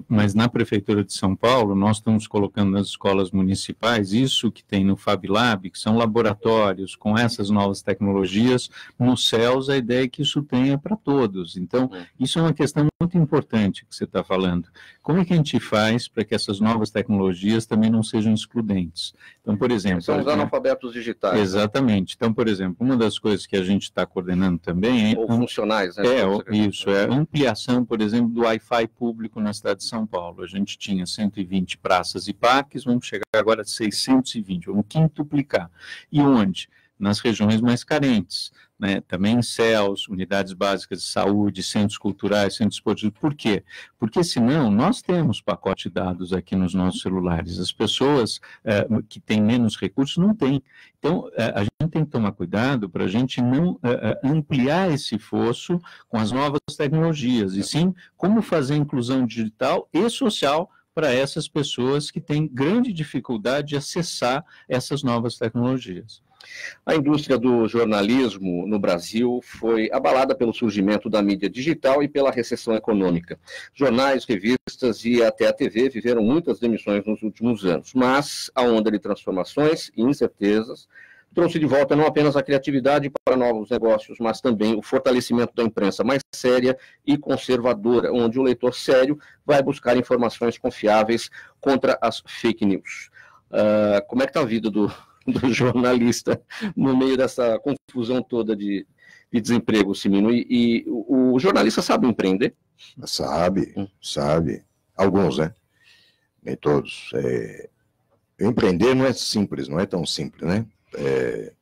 Mas na Prefeitura de São Paulo, nós estamos colocando nas escolas municipais isso que tem no Fab Lab, que são laboratórios com essas novas tecnologias. Nos céus, a ideia é que isso tenha para todos. Então, isso é uma questão muito importante que você está falando. Como é que a gente faz para que essas novas tecnologias também não sejam excludentes? Então, por exemplo... São os analfabetos digitais. Exatamente. Então, por exemplo, uma das coisas que a gente está coordenando também é... Ou funcionais, né? Isso, é a ampliação, por exemplo, do Wi-Fi público na cidade de São Paulo. A gente tinha 120 praças e parques, vamos chegar agora a 620, vamos quintuplicar. E onde? Nas regiões mais carentes, né? Também em CELS, unidades básicas de saúde, centros culturais, centros esportivos. Por quê? Porque senão nós temos pacote de dados aqui nos nossos celulares. As pessoas que têm menos recursos não têm. Então, a gente tem que tomar cuidado para a gente não ampliar esse fosso com as novas tecnologias, e sim como fazer inclusão digital e social para essas pessoas que têm grande dificuldade de acessar essas novas tecnologias. A indústria do jornalismo no Brasil foi abalada pelo surgimento da mídia digital e pela recessão econômica. Jornais, revistas e até a TV viveram muitas demissões nos últimos anos, mas a onda de transformações e incertezas trouxe de volta não apenas a criatividade para novos negócios, mas também o fortalecimento da imprensa mais séria e conservadora, onde o leitor sério vai buscar informações confiáveis contra as fake news. Como é que está a vida do jornalista no meio dessa confusão toda de desemprego, Cimino? E o jornalista sabe empreender? Sabe. Alguns, né? Nem todos. Empreender não é simples, não é tão simples, né?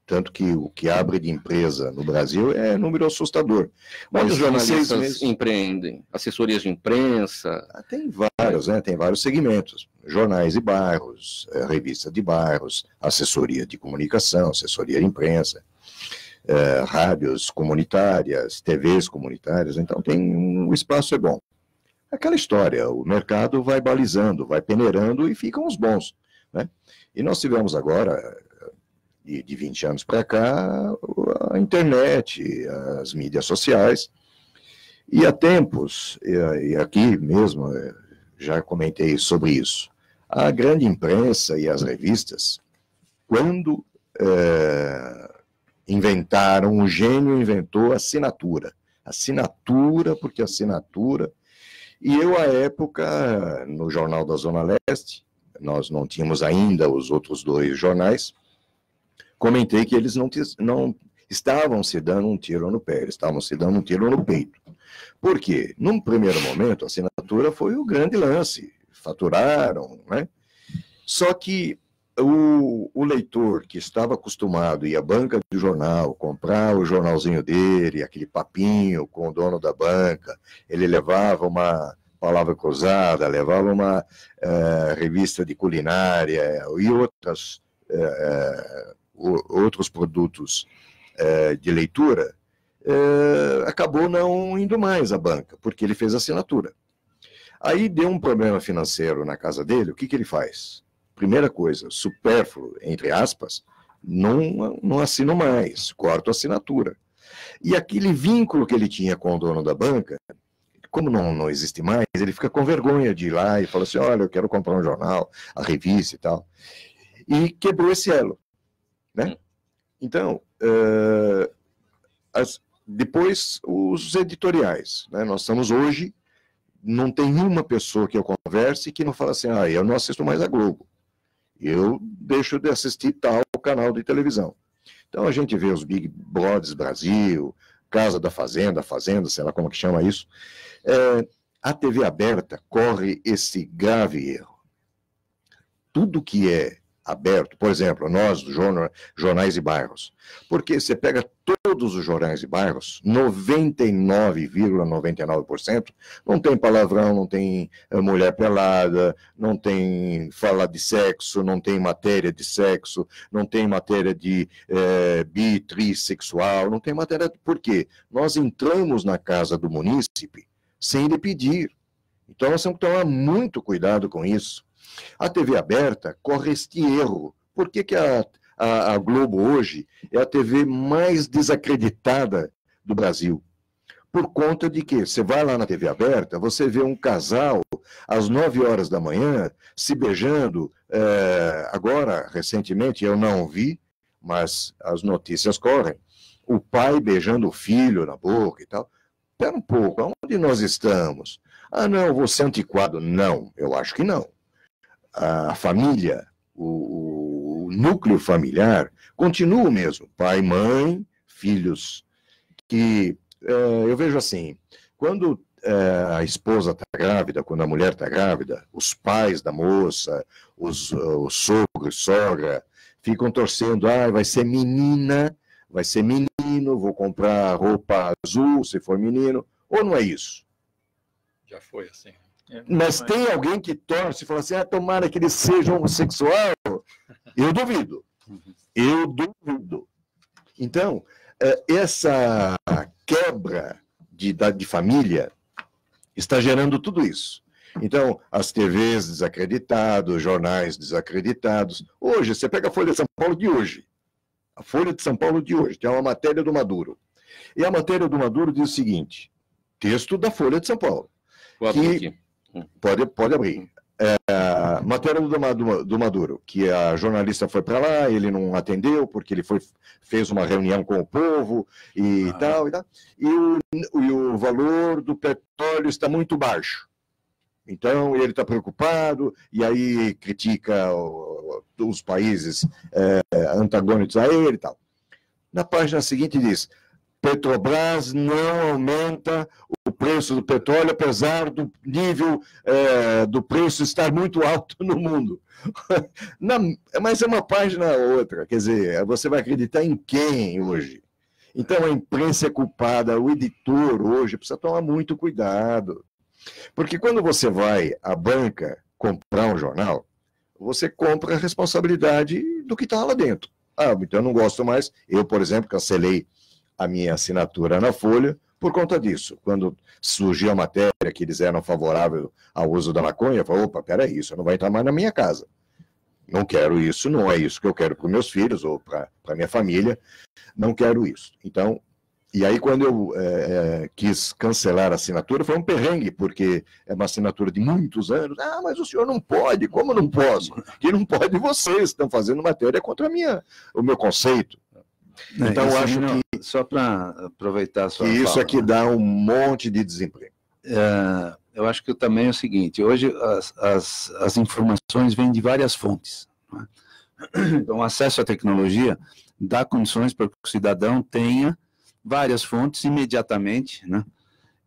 Tanto que o que abre de empresa no Brasil é número assustador. Mas os jornalistas empreendem? Assessorias de imprensa? Tem vários, né? Tem vários segmentos. Jornais de bairros, revista de bairros, assessoria de comunicação, assessoria de imprensa, rádios comunitárias, TVs comunitárias. Então o espaço é bom. Aquela história, o mercado vai balizando, vai peneirando e ficam os bons, né? E nós tivemos agora... de 20 anos para cá, a internet, as mídias sociais, e há tempos, e aqui mesmo já comentei sobre isso, a grande imprensa e as revistas, quando inventaram, o gênio inventou a assinatura, porque assinatura, e eu, à época, no Jornal da Zona Leste, nós não tínhamos ainda os outros dois jornais, comentei que eles não estavam se dando um tiro no pé, eles estavam se dando um tiro no peito. Por quê? Num primeiro momento, a assinatura foi o grande lance, faturaram, né? Só que o leitor que estava acostumado a ir à banca de jornal, comprar o jornalzinho dele, aquele papinho com o dono da banca, ele levava uma palavra cruzada, levava uma revista de culinária e outros produtos de leitura, acabou não indo mais à banca, porque ele fez assinatura. Aí deu um problema financeiro na casa dele, o que ele faz? Primeira coisa, supérfluo, entre aspas, não assino mais, corto a assinatura. E aquele vínculo que ele tinha com o dono da banca, como não existe mais, ele fica com vergonha de ir lá e fala assim, olha, eu quero comprar um jornal, a revista e tal. E quebrou esse elo, né? Então, depois os editoriais, né? Nós estamos hoje, não tem uma pessoa que eu converse que não fala assim, eu não assisto mais a Globo, eu deixo de assistir tal canal de televisão. Então a gente vê os Big Brothers Brasil, Casa da Fazenda, sei lá como que chama isso. A TV aberta corre esse grave erro. Tudo que é aberto, por exemplo, nós, jornais de bairros, porque você pega todos os jornais de bairros, 99,99% não tem palavrão, não tem mulher pelada, não tem fala de sexo, não tem matéria de sexo, não tem matéria de bissexual, não tem matéria... Por quê? Nós entramos na casa do munícipe sem lhe pedir. Então nós temos que tomar muito cuidado com isso. A TV aberta corre este erro. Por que a Globo hoje é a TV mais desacreditada do Brasil? Por conta de que você vai lá na TV aberta, você vê um casal às 9 horas da manhã se beijando. Agora, recentemente, eu não vi, mas as notícias correm. O pai beijando o filho na boca e tal. Espera um pouco, onde nós estamos? Ah, não, você é antiquado. Não, eu acho que não. A família, o núcleo familiar, continua o mesmo. Pai, mãe, filhos. Que eu vejo assim, quando a esposa está grávida, quando a mulher está grávida, os pais da moça, o sogro e sogra, ficam torcendo, vai ser menina, vai ser menino, vou comprar roupa azul se for menino, ou não é isso? Já foi assim. Mas tem alguém que torce e fala assim, tomara que ele seja homossexual? Eu duvido. Eu duvido. Então, essa quebra de família está gerando tudo isso. Então, as TVs desacreditadas, jornais desacreditados. Hoje, você pega a Folha de São Paulo de hoje. A Folha de São Paulo de hoje tem uma matéria do Maduro. E a matéria do Maduro diz o seguinte, texto da Folha de São Paulo. Pode abrir. Matéria do Maduro, que a jornalista foi para lá, ele não atendeu, porque ele fez uma reunião com o povo e tal. E o valor do petróleo está muito baixo. Então, ele está preocupado, e aí critica os países antagônicos a ele e tal. Na página seguinte diz, Petrobras não aumenta o preço do petróleo, apesar do nível do preço estar muito alto no mundo. Mas é uma página ou outra, quer dizer, você vai acreditar em quem hoje? Então a imprensa é culpada, o editor hoje precisa tomar muito cuidado. Porque quando você vai à banca comprar um jornal, você compra a responsabilidade do que está lá dentro. Então eu não gosto mais. Eu, por exemplo, cancelei a minha assinatura na Folha por conta disso. Quando surgiu a matéria que eles eram favoráveis ao uso da maconha, eu falei, peraí, isso não vai entrar mais na minha casa. Não quero isso, não é isso que eu quero para os meus filhos ou para a minha família, não quero isso. Então, e aí quando eu quis cancelar a assinatura, foi um perrengue, porque é uma assinatura de muitos anos. Mas o senhor não pode, como não posso? Que não pode vocês, estão fazendo matéria contra o meu conceito. Então, eu acho que... Só para aproveitar a sua fala, isso aqui dá um monte de desemprego. Eu acho que também é o seguinte, hoje as informações vêm de várias fontes. Não é? Então, o acesso à tecnologia dá condições para que o cidadão tenha várias fontes imediatamente, né?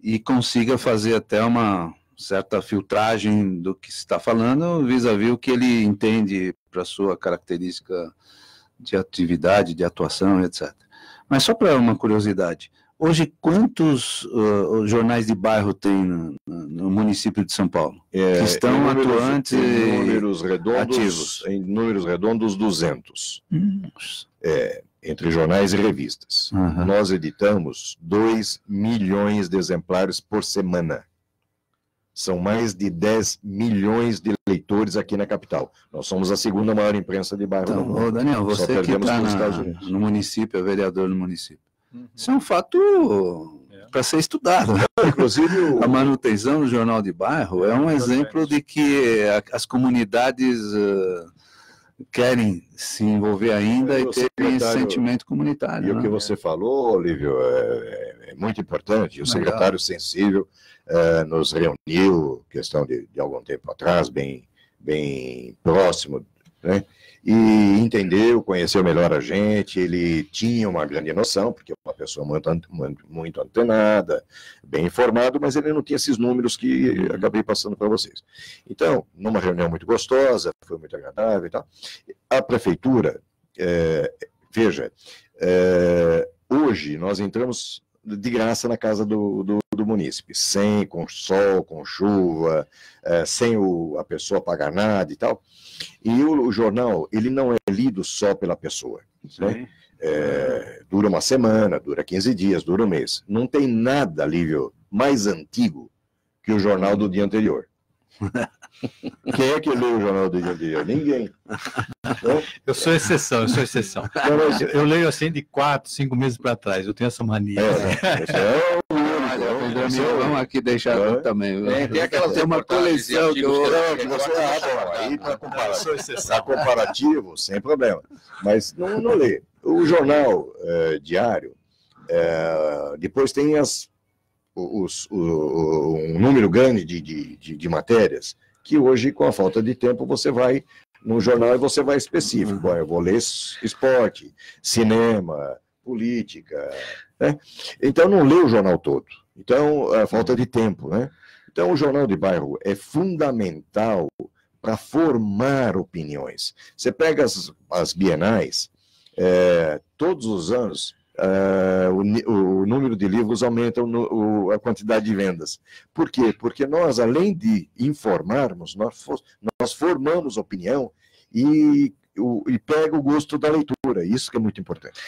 E consiga fazer até uma certa filtragem do que se está falando, vis-à-vis o que ele entende para a sua característica de atividade, de atuação, etc. Mas só para uma curiosidade, hoje quantos jornais de bairro tem no município de São Paulo? Que estão atuantes em números redondos, ativos? Em números redondos, 200. Entre jornais e revistas. Nós editamos 2 milhões de exemplares por semana. São mais de 10 milhões de leitores aqui na capital. Nós somos a segunda maior imprensa de bairro do mundo. Daniel, você que está no município, é vereador no município. Isso é um fato para ser estudado. Inclusive, a manutenção do jornal de bairro é um exemplo de que as comunidades querem se envolver ainda e terem esse sentimento comunitário. E o que você falou, Olívio, é muito importante. O secretário sensível nos reuniu, questão de algum tempo atrás, bem próximo, né? e entendeu, conheceu melhor a gente, ele tinha uma grande noção, porque é uma pessoa muito antenada, bem informado, mas ele não tinha esses números que acabei passando para vocês. Então, numa reunião muito gostosa, foi muito agradável e tal. A prefeitura, veja, hoje nós entramos de graça na casa do munícipe, com sol, com chuva, sem a pessoa pagar nada e tal. E o jornal, ele não é lido só pela pessoa, né? Dura uma semana, dura 15 dias, dura um mês. Não tem nada, Lívio, mais antigo que o jornal do dia anterior. Quem é que lê o jornal do dia anterior? Ninguém. Então, eu sou exceção. Eu leio assim de 4, 5 meses para trás, eu tenho essa mania. Vamos aqui deixar também. Tem uma coleção que você aí para comparativo, sem problema. Mas não lê. O jornal diário, depois tem um número grande de matérias, que hoje, com a falta de tempo, você vai no jornal e você vai específico. Bom, eu vou ler esporte, cinema, política, né? Então, não lê o jornal todo. Então, a falta de tempo, né? Então, o jornal de bairro é fundamental para formar opiniões. Você pega as bienais, todos os anos, o número de livros aumenta a quantidade de vendas. Por quê? Porque nós, além de informarmos, nós formamos opinião e pega o gosto da leitura. Isso que é muito importante.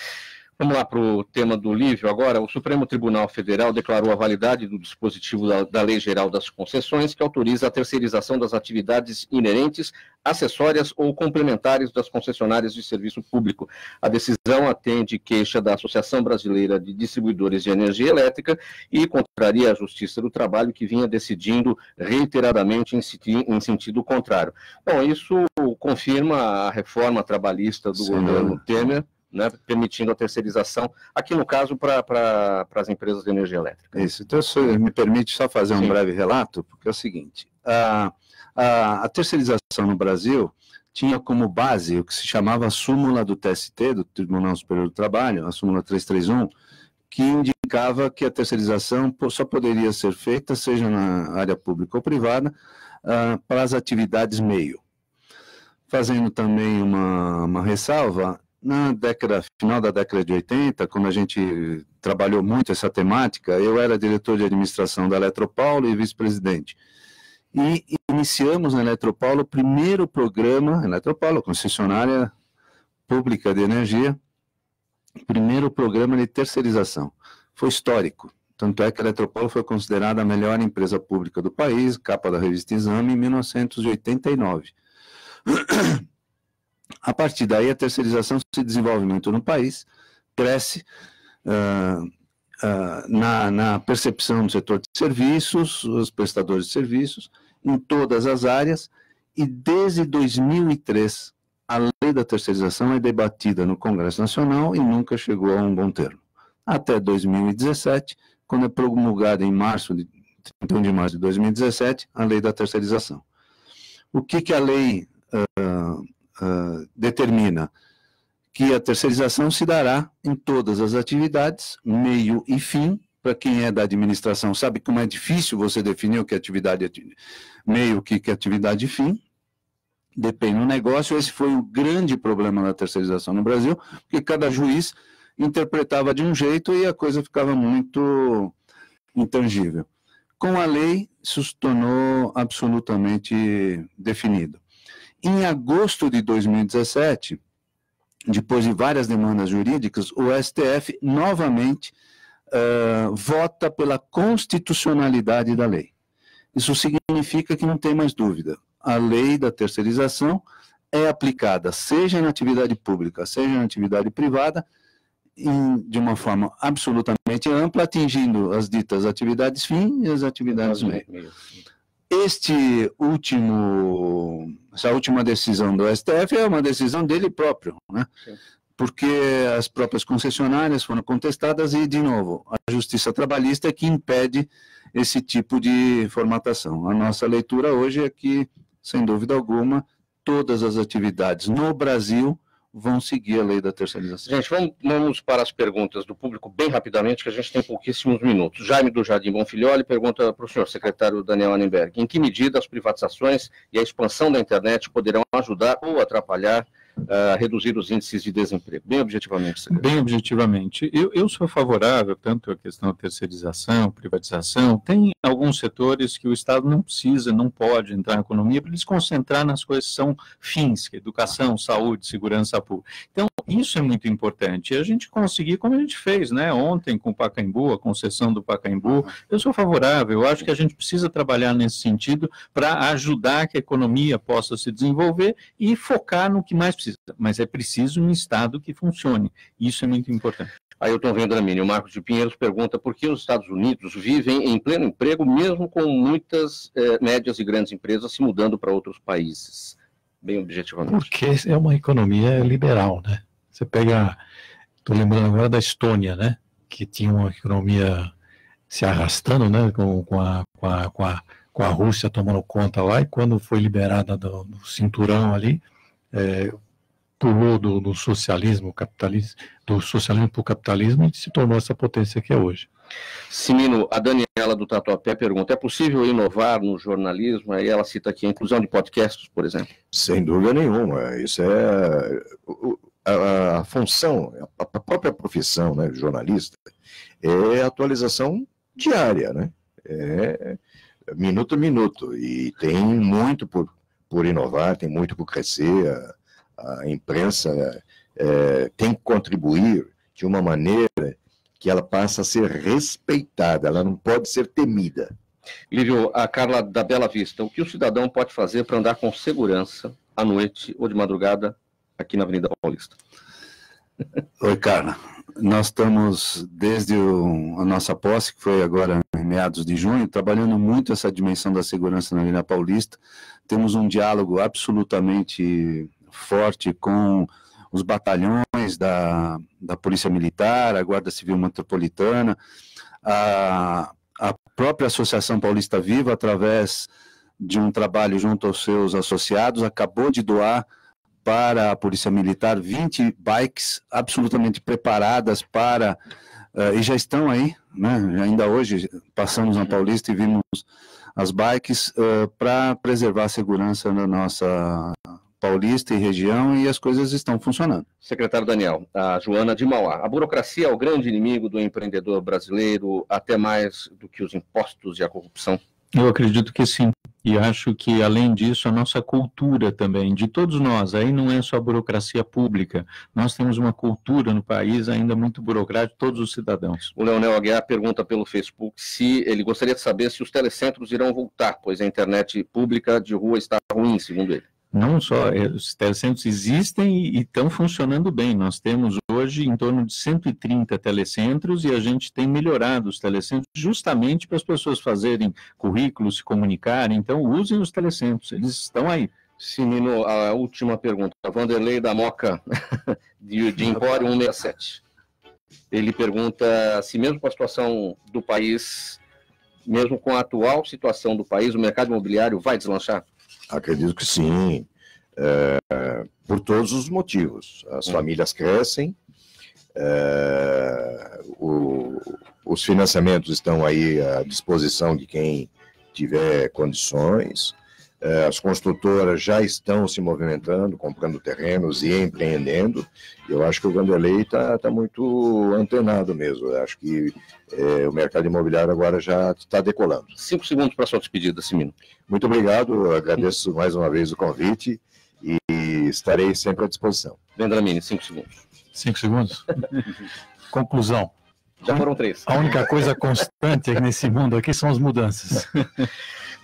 Vamos lá para o tema do Lívio agora. O Supremo Tribunal Federal declarou a validade do dispositivo da Lei Geral das Concessões, que autoriza a terceirização das atividades inerentes, acessórias ou complementares das concessionárias de serviço público. A decisão atende queixa da Associação Brasileira de Distribuidores de Energia Elétrica e contraria a Justiça do Trabalho, que vinha decidindo reiteradamente em sentido contrário. Bom, isso confirma a reforma trabalhista do governo Temer, né, permitindo a terceirização, aqui no caso para as empresas de energia elétrica. Isso, então me permite só fazer um breve relato, porque é o seguinte, a terceirização no Brasil tinha como base o que se chamava a súmula do TST, do Tribunal Superior do Trabalho, a súmula 331, que indicava que a terceirização só poderia ser feita, seja na área pública ou privada, para as atividades meio. Fazendo também uma ressalva, final da década de 80, quando a gente trabalhou muito essa temática, eu era diretor de administração da Eletropaulo e vice-presidente. E iniciamos na Eletropaulo o primeiro programa, Eletropaulo, concessionária pública de energia, primeiro programa de terceirização. Foi histórico. Tanto é que a Eletropaulo foi considerada a melhor empresa pública do país, capa da revista Exame, em 1989. A partir daí, a terceirização se desenvolve muito no país, cresce na percepção do setor de serviços, os prestadores de serviços, em todas as áreas, e desde 2003, a lei da terceirização é debatida no Congresso Nacional e nunca chegou a um bom termo. Até 2017, quando é promulgada em 31 de março de 2017, a lei da terceirização. O que a lei determina? Que a terceirização se dará em todas as atividades, meio e fim. Para quem é da administração sabe como é difícil você definir o que é atividade meio, o que é atividade fim. Depende do negócio. Esse foi o grande problema da terceirização no Brasil, porque cada juiz interpretava de um jeito e a coisa ficava muito intangível. Com a lei, isso se tornou absolutamente definido. Em agosto de 2017, depois de várias demandas jurídicas, o STF novamente vota pela constitucionalidade da lei. Isso significa que não tem mais dúvida. A lei da terceirização é aplicada, seja na atividade pública, seja na atividade privada, de uma forma absolutamente ampla, atingindo as ditas atividades fim e as atividades meio. Essa última decisão do STF é uma decisão dele próprio, né? Porque as próprias concessionárias foram contestadas e, de novo, a Justiça Trabalhista é que impede esse tipo de formatação. A nossa leitura hoje é que, sem dúvida alguma, todas as atividades no Brasil vão seguir a lei da terceirização. Gente, vamos para as perguntas do público bem rapidamente, que a gente tem pouquíssimos minutos. Jaime do Jardim Bonfilholi pergunta para o senhor secretário Daniel Annemberg: em que medida as privatizações e a expansão da internet poderão ajudar ou atrapalhar a reduzir os índices de desemprego? Bem objetivamente, secretário. Bem objetivamente. Eu sou favorável tanto à questão da terceirização, privatização. Tem alguns setores que o Estado não precisa, não pode entrar na economia para eles concentrar nas coisas que são fins, que é educação, saúde, segurança pública. Então, isso é muito importante. E a gente conseguir, como a gente fez, né, ontem com o Pacaembu, a concessão do Pacaembu, eu sou favorável. Eu acho que a gente precisa trabalhar nesse sentido para ajudar que a economia possa se desenvolver e focar no que mais precisa. Mas é preciso um Estado que funcione. Isso é muito importante. Ailton Vendramini, o Marcos de Pinheiros pergunta por que os Estados Unidos vivem em pleno emprego, mesmo com muitas médias e grandes empresas se mudando para outros países. Bem objetivamente. Porque é uma economia liberal, né? Você pega, estou lembrando agora da Estônia, né? Que tinha uma economia se arrastando, né? Com a Rússia tomando conta lá, e quando foi liberada do cinturão ali, pulou do socialismo capitalismo, do socialismo para o capitalismo, e se tornou essa potência que é hoje. Simino, a Daniela do Tatuapé pergunta: é possível inovar no jornalismo? Aí ela cita aqui a inclusão de podcasts, por exemplo. Sem dúvida nenhuma. Isso é a função, a própria profissão, né, jornalista, é atualização diária, né? É minuto a minuto. E tem muito por inovar, tem muito por crescer. A imprensa tem que contribuir de uma maneira que ela passa a ser respeitada, ela não pode ser temida. Lívio, a Carla da Bela Vista: o que o cidadão pode fazer para andar com segurança à noite ou de madrugada aqui na Avenida Paulista? Oi, Carla. Nós estamos, desde a nossa posse, que foi agora em meados de junho, trabalhando muito essa dimensão da segurança na Avenida Paulista. Temos um diálogo absolutamente forte com os batalhões da Polícia Militar, a Guarda Civil Metropolitana, a própria Associação Paulista Viva, através de um trabalho junto aos seus associados, acabou de doar para a Polícia Militar 20 bikes absolutamente preparadas para, e já estão aí, né? Ainda hoje passamos na Paulista e vimos as bikes para preservar a segurança da nossa Paulista e região, e as coisas estão funcionando. Secretário Daniel, a Joana de Mauá: a burocracia é o grande inimigo do empreendedor brasileiro, até mais do que os impostos e a corrupção? Eu acredito que sim. E acho que, além disso, a nossa cultura também, de todos nós, aí não é só a burocracia pública, nós temos uma cultura no país ainda muito burocrática, todos os cidadãos. O Leonel Aguiar pergunta pelo Facebook se ele gostaria de saber se os telecentros irão voltar, pois a internet pública de rua está ruim, segundo ele. Não só, os telecentros existem e estão funcionando bem. Nós temos hoje em torno de 130 telecentros e a gente tem melhorado os telecentros justamente para as pessoas fazerem currículos, se comunicarem. Então, usem os telecentros, eles estão aí. Simino, a última pergunta. Vanderlei da Moca, de Empório 167. Ele pergunta se mesmo com a situação do país, mesmo com a atual situação do país, o mercado imobiliário vai deslanchar? Acredito que sim, por todos os motivos. As famílias crescem, os financiamentos estão aí à disposição de quem tiver condições, as construtoras já estão se movimentando, comprando terrenos e empreendendo. Eu acho que o Vanderlei está muito antenado mesmo. Eu acho que o mercado imobiliário agora já está decolando. 5 segundos para a sua despedida, Simino. Muito obrigado, agradeço mais uma vez o convite e estarei sempre à disposição. Vendramini, 5 segundos. 5 segundos? Conclusão. Já foram 3. A única coisa constante nesse mundo aqui são as mudanças.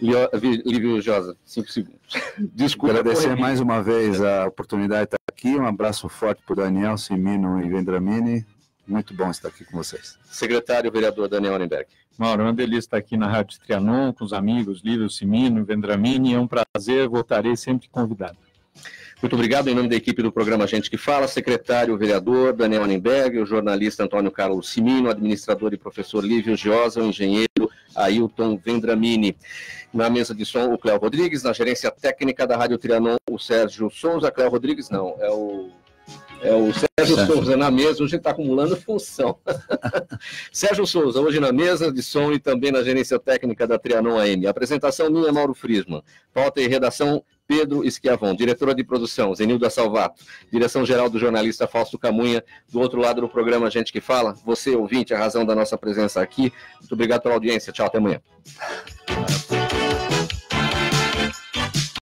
Lívio Josa, 5 segundos. Desculpa, agradecer mais uma vez a oportunidade de estar aqui. Um abraço forte para o Daniel, Simino e Vendramini. Muito bom estar aqui com vocês. Secretário vereador Daniel Annemberg. Mauro, é uma delícia estar aqui na Rádio Trianon com os amigos Lívio, Simino, Vendramini. É um prazer, voltarei sempre convidado. Muito obrigado. Em nome da equipe do programa Gente que Fala, secretário vereador Daniel Annemberg, o jornalista Antônio Carlos Simino, administrador e professor Lívio Giosa, o engenheiro Ailton Vendramini. Na mesa de som, o Cléo Rodrigues, na gerência técnica da Rádio Trianon, o Sérgio Souza, Cléo Rodrigues, não, é o Sérgio Souza na mesa, hoje está acumulando função. Sérgio Souza, hoje na mesa de som e também na gerência técnica da Trianon AM. Apresentação minha, Mauro Friesman. Pauta e redação, Pedro Schiavon. Diretora de produção, Zenilda Salvato. Direção-geral do jornalista Fausto Camunha. Do outro lado do programa Gente que Fala, você, ouvinte, a razão da nossa presença aqui. Muito obrigado pela audiência. Tchau, até amanhã.